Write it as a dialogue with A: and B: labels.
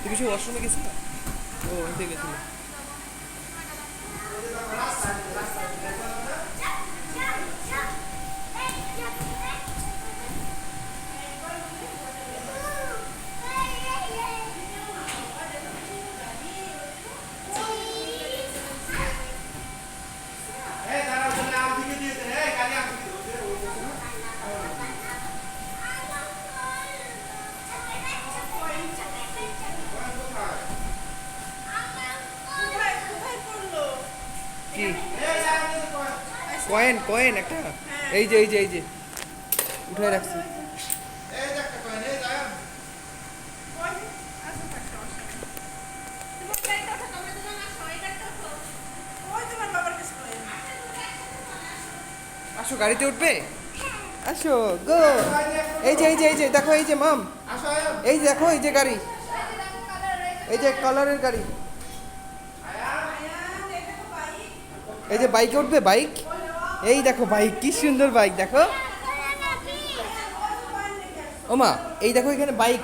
A: তুমি সে ওয়াশরুমে গেছিল? ও ওইতে গেছিল। কি কয়েন? কয়েন একটা, এই যে এই যে এই যে উঠে রাখছি। আসো গাড়িতে উঠবে, আসো গো। এই যে এই যে এই যে দেখো, এই যে মাম, এই যে দেখো, এই যে গাড়ি, এই যে কালারের গাড়ি, এই যে বাইকে উঠবে, বাইক, এই দেখো বাইক, কি সুন্দর বাইক দেখো। ওমা এই দেখো এখানে বাইক,